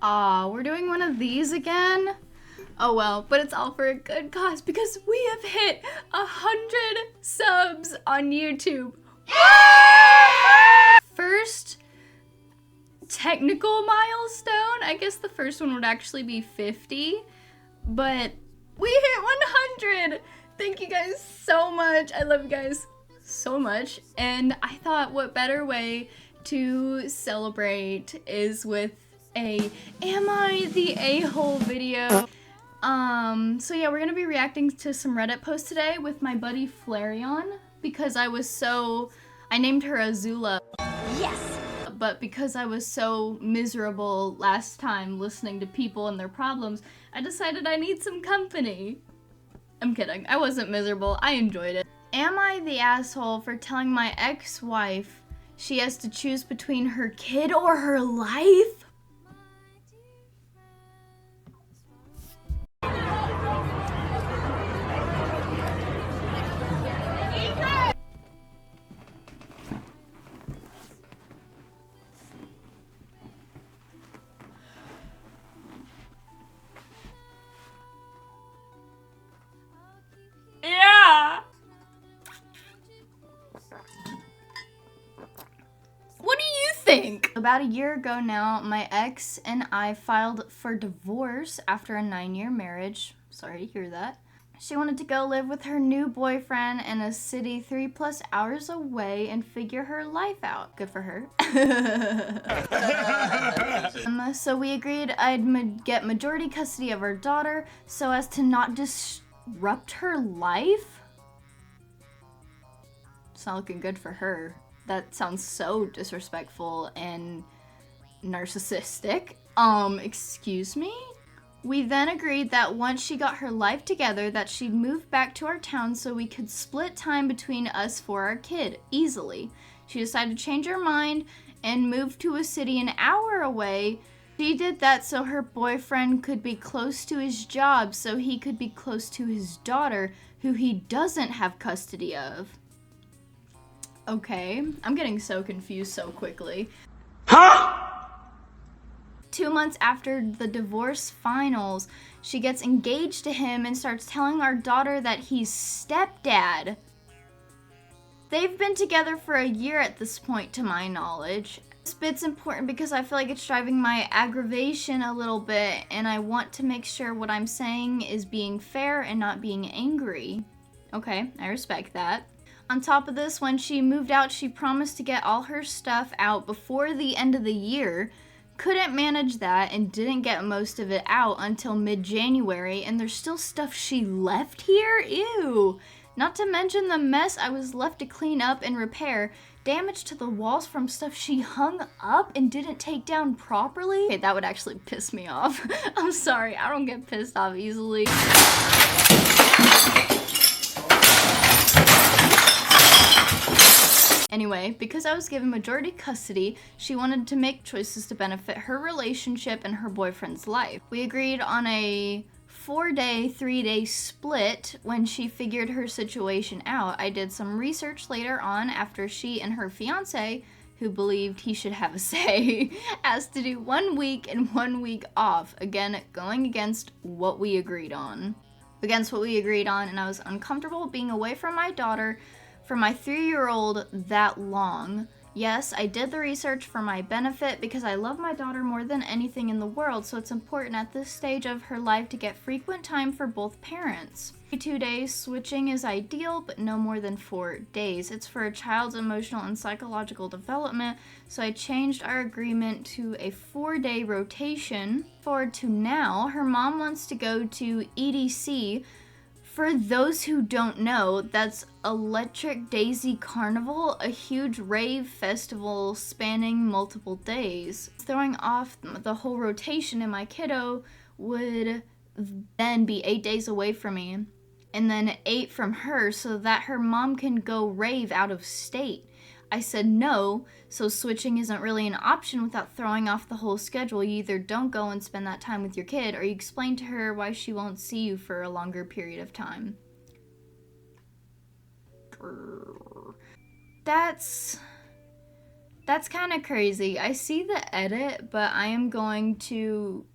Aw, we're doing one of these again? Oh well, but it's all for a good cause because we have hit 100 subs on YouTube. First technical milestone, I guess the first one would actually be 50, but we hit 100! Thank you guys so much. I love you guys so much. And I thought what better way to celebrate is with a Am I the A-hole video. So yeah, we're gonna be reacting to some Reddit posts today with my buddy Flareon because I named her Azula. Yes! But because I was so miserable last time listening to people and their problems, I decided I need some company. I'm kidding, I wasn't miserable, I enjoyed it. Am I the asshole for telling my ex-wife she has to choose between her kid or her life? Yeah! What do you think? About a year ago now, my ex and I filed for divorce after a 9-year marriage. Sorry to hear that. She wanted to go live with her new boyfriend in a city 3+ hours away and figure her life out. Good for her. So we agreed I'd get majority custody of our daughter so as to not disrupt her life. It's not looking good for her. That sounds so disrespectful and narcissistic. Excuse me? We then agreed that once she got her life together that she'd move back to our town so we could split time between us for our kid, easily. She decided to change her mind and move to a city an hour away. She did that so her boyfriend could be close to his job so he could be close to his daughter, who he doesn't have custody of. Okay, I'm getting so confused so quickly. Huh? 2 months after the divorce finals, she gets engaged to him and starts telling our daughter that he's stepdad. They've been together for a year at this point, to my knowledge. This bit's important because I feel like it's driving my aggravation a little bit, and I want to make sure what I'm saying is being fair and not being angry. Okay, I respect that. On top of this, when she moved out, she promised to get all her stuff out before the end of the year. Couldn't manage that and didn't get most of it out until mid-January, and there's still stuff she left here? Ew! Not to mention the mess I was left to clean up and repair, damage to the walls from stuff she hung up and didn't take down properly. Okay, that would actually piss me off. I'm sorry, I don't get pissed off easily. Anyway, because I was given majority custody, she wanted to make choices to benefit her relationship and her boyfriend's life. We agreed on a 4-day, 3-day split when she figured her situation out. I did some research later on after she and her fiance, who believed he should have a say, asked to do 1 week and 1 week off. Again, going against what we agreed on. And I was uncomfortable being away from my daughter for my 3-year-old that long. Yes, I did the research for my benefit because I love my daughter more than anything in the world, so it's important at this stage of her life to get frequent time for both parents. 2 days switching is ideal, but no more than 4 days. It's for a child's emotional and psychological development, so I changed our agreement to a 4-day rotation. Forward to now, her mom wants to go to EDC. For those who don't know, that's Electric Daisy Carnival, a huge rave festival spanning multiple days. Throwing off the whole rotation and my kiddo would then be 8 days away from me, and then 8 from her so that her mom can go rave out of state. I said no, so switching isn't really an option without throwing off the whole schedule. You either don't go and spend that time with your kid, or you explain to her why she won't see you for a longer period of time. That's That's kind of crazy. I see the edit, but I am going to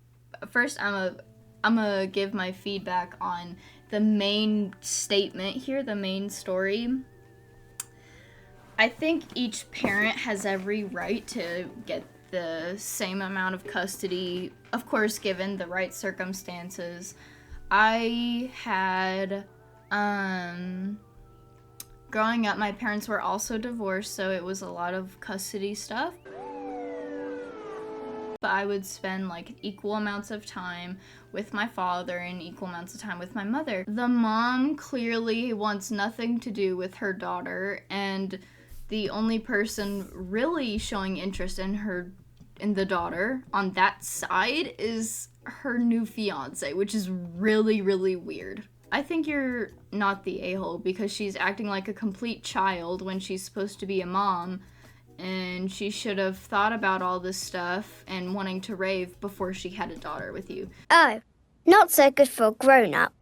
first I'm gonna give my feedback on the main statement here, the main story. I think each parent has every right to get the same amount of custody, of course, given the right circumstances. I had, growing up, my parents were also divorced, so it was a lot of custody stuff. But I would spend like equal amounts of time with my father and equal amounts of time with my mother. The mom clearly wants nothing to do with her daughter, and the only person really showing interest in the daughter on that side is her new fiance, which is really, really weird. I think you're not the a-hole because she's acting like a complete child when she's supposed to be a mom, and she should have thought about all this stuff and wanting to rave before she had a daughter with you. Oh, not so good for a grown-up.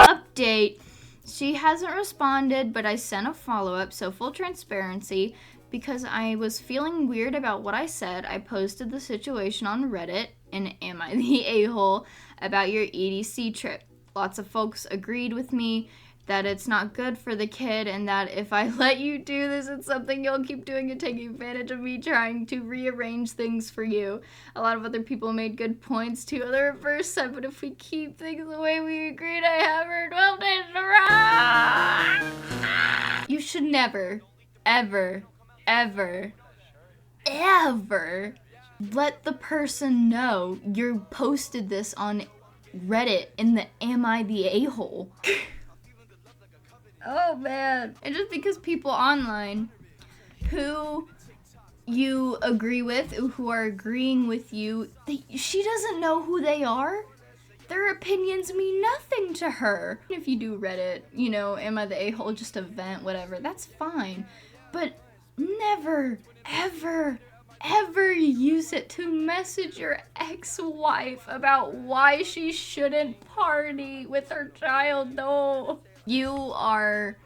Update. She hasn't responded, but I sent a follow-up, so full transparency. Because I was feeling weird about what I said, I posted the situation on Reddit, and Am I the A-hole, about your EDC trip. Lots of folks agreed with me that it's not good for the kid, and that if I let you do this, it's something you'll keep doing and taking advantage of me trying to rearrange things for you. A lot of other people made good points too. The reverse said, but if we keep things the way we agreed, I have her 12 days to run. You should never, ever let the person know you posted this on Reddit in the Am I the A-hole? Oh man. And just because people online who you agree with, who are agreeing with you, she doesn't know who they are. Their opinions mean nothing to her. If you do Reddit, Am I the A-hole, just a vent, whatever, that's fine. But never, ever use it to message your ex-wife about why she shouldn't party with her child, though. You are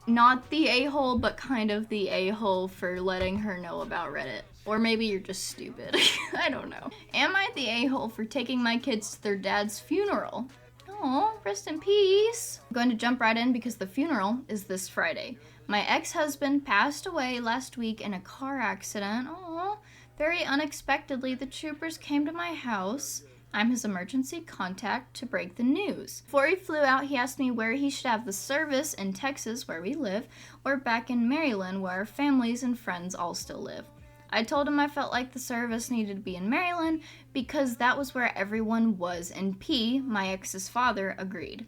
not the a-hole, but kind of the a-hole for letting her know about Reddit. Or maybe you're just stupid. I don't know. Am I the a-hole for taking my kids to their dad's funeral? Oh, rest in peace. I'm going to jump right in because the funeral is this Friday. My ex-husband passed away last week in a car accident. Oh, very unexpectedly, the troopers came to my house. I'm his emergency contact to break the news. Before he flew out, he asked me where he should have the service in Texas, where we live, or back in Maryland, where our families and friends all still live. I told him I felt like the service needed to be in Maryland because that was where everyone was, and P, my ex's father, agreed.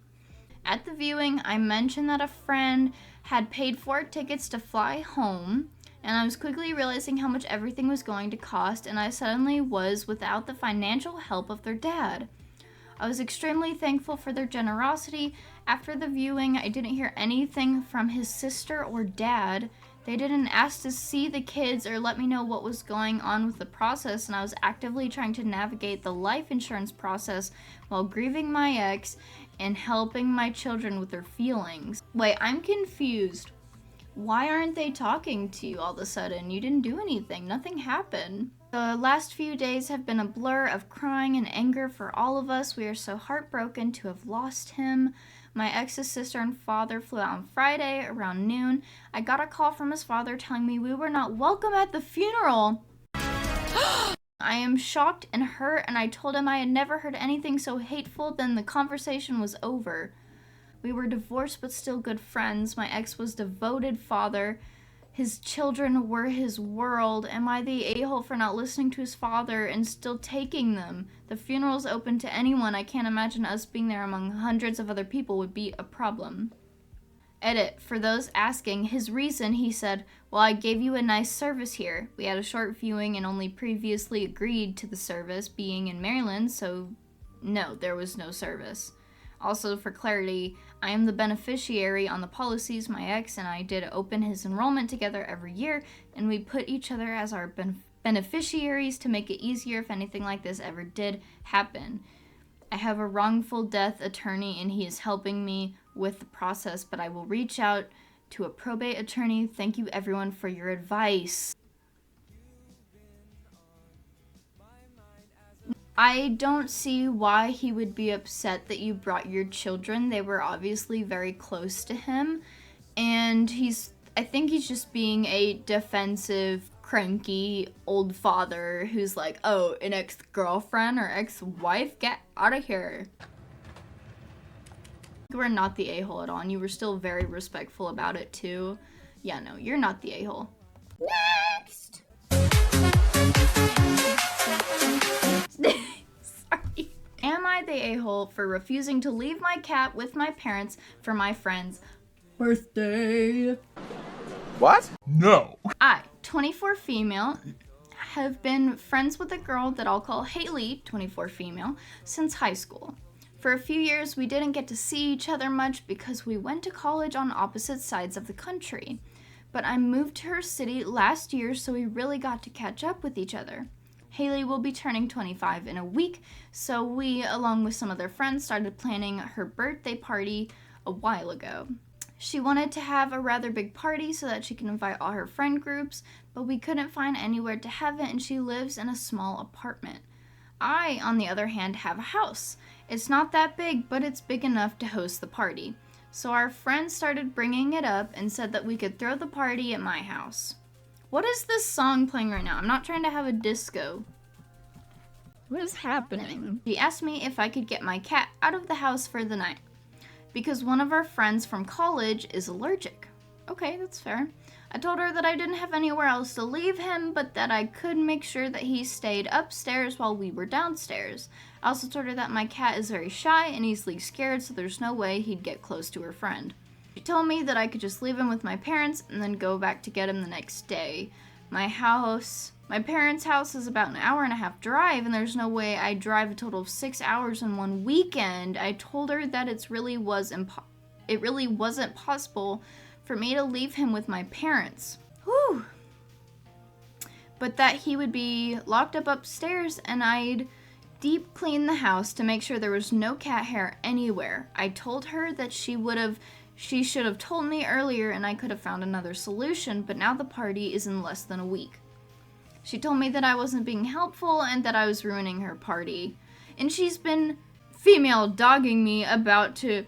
At the viewing, I mentioned that a friend had paid for tickets to fly home, and I was quickly realizing how much everything was going to cost, and I suddenly was without the financial help of their dad. I was extremely thankful for their generosity. After the viewing, I didn't hear anything from his sister or dad. They didn't ask to see the kids or let me know what was going on with the process, and I was actively trying to navigate the life insurance process while grieving my ex and helping my children with their feelings. Wait, I'm confused. Why aren't they talking to you all of a sudden? You didn't do anything. Nothing happened. The last few days have been a blur of crying and anger for all of us. We are so heartbroken to have lost him. My ex's sister and father flew out on Friday around noon. I got a call from his father telling me we were not welcome at the funeral. I am shocked and hurt, and I told him I had never heard anything so hateful. Then the conversation was over. We were divorced but still good friends. My ex was devoted father. His children were his world. Am I the a-hole for not listening to his father and still taking them? The funeral's open to anyone. I can't imagine us being there among hundreds of other people would be a problem. Edit. For those asking, his reason, he said, well, I gave you a nice service here. We had a short viewing and only previously agreed to the service being in Maryland, so no, there was no service. Also, for clarity, I am the beneficiary on the policies. My ex and I did open his enrollment together every year, and we put each other as our beneficiaries to make it easier if anything like this ever did happen. I have a wrongful death attorney, and he is helping me with the process, but I will reach out to a probate attorney. Thank you everyone for your advice. I don't see why he would be upset that you brought your children. They were obviously very close to him. And I think he's just being a defensive, cranky old father who's like, oh, an ex-girlfriend or ex-wife? Get out of here. You were not the a-hole at all, and you were still very respectful about it too. Yeah, no, you're not the a-hole. Next! Sorry. Am I the a-hole for refusing to leave my cat with my parents for my friend's birthday? What? No. I, 24 female, have been friends with a girl that I'll call Haley, 24 female, since high school. For a few years, we didn't get to see each other much because we went to college on opposite sides of the country. But I moved to her city last year, so we really got to catch up with each other. Haley will be turning 25 in a week, so we, along with some other friends, started planning her birthday party a while ago. She wanted to have a rather big party so that she can invite all her friend groups, but we couldn't find anywhere to have it, and she lives in a small apartment. I, on the other hand, have a house. It's not that big, but it's big enough to host the party. So our friends started bringing it up and said that we could throw the party at my house. What is this song playing right now? I'm not trying to have a disco. What is happening? She asked me if I could get my cat out of the house for the night, because one of our friends from college is allergic. Okay, that's fair. I told her that I didn't have anywhere else to leave him, but that I could make sure that he stayed upstairs while we were downstairs. I also told her that my cat is very shy and easily scared, so there's no way he'd get close to her friend. She told me that I could just leave him with my parents and then go back to get him the next day. My parents' house is about an hour-and-a-half drive, and there's no way I'd drive a total of 6 hours in one weekend. I told her that it really wasn't possible for me to leave him with my parents. Whew. But that he would be locked up upstairs, and I'd deep clean the house to make sure there was no cat hair anywhere. I told her that she should have told me earlier and I could have found another solution, but now the party is in less than a week. She told me that I wasn't being helpful and that I was ruining her party. And she's been female dogging me about to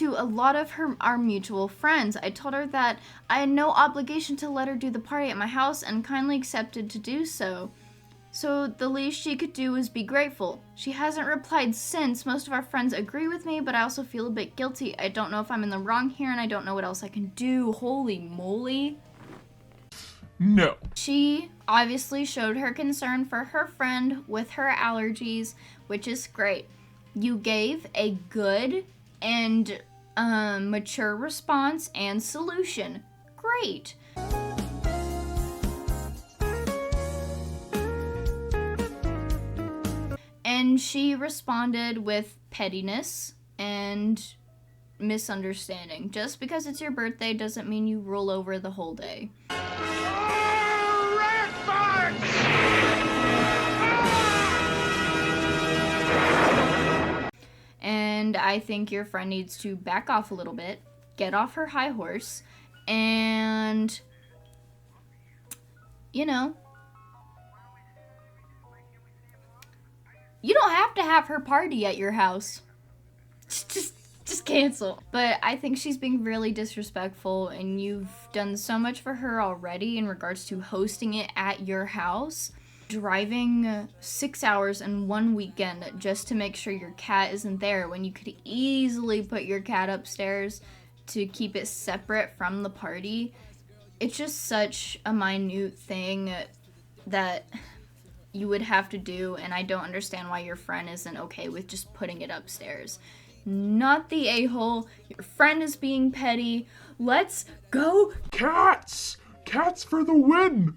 a lot of our mutual friends. I told her that I had no obligation to let her do the party at my house and kindly accepted to do so. So the least she could do was be grateful. She hasn't replied since. Most of our friends agree with me, but I also feel a bit guilty. I don't know if I'm in the wrong here, and I don't know what else I can do. Holy moly. No. She obviously showed her concern for her friend with her allergies, which is great. You gave a good and mature response and solution. Great. And she responded with pettiness and misunderstanding. Just because it's your birthday doesn't mean you roll over the whole day. And I think your friend needs to back off a little bit, get off her high horse, and, you know, you don't have to have her party at your house. Just cancel. But I think she's being really disrespectful, and you've done so much for her already in regards to hosting it at your house. Driving 6 hours in one weekend just to make sure your cat isn't there when you could easily put your cat upstairs to keep it separate from the party. It's just such a minute thing that you would have to do, and I don't understand why your friend isn't okay with just putting it upstairs. Not the a-hole. Your friend is being petty. Let's go. Cats! Cats for the win!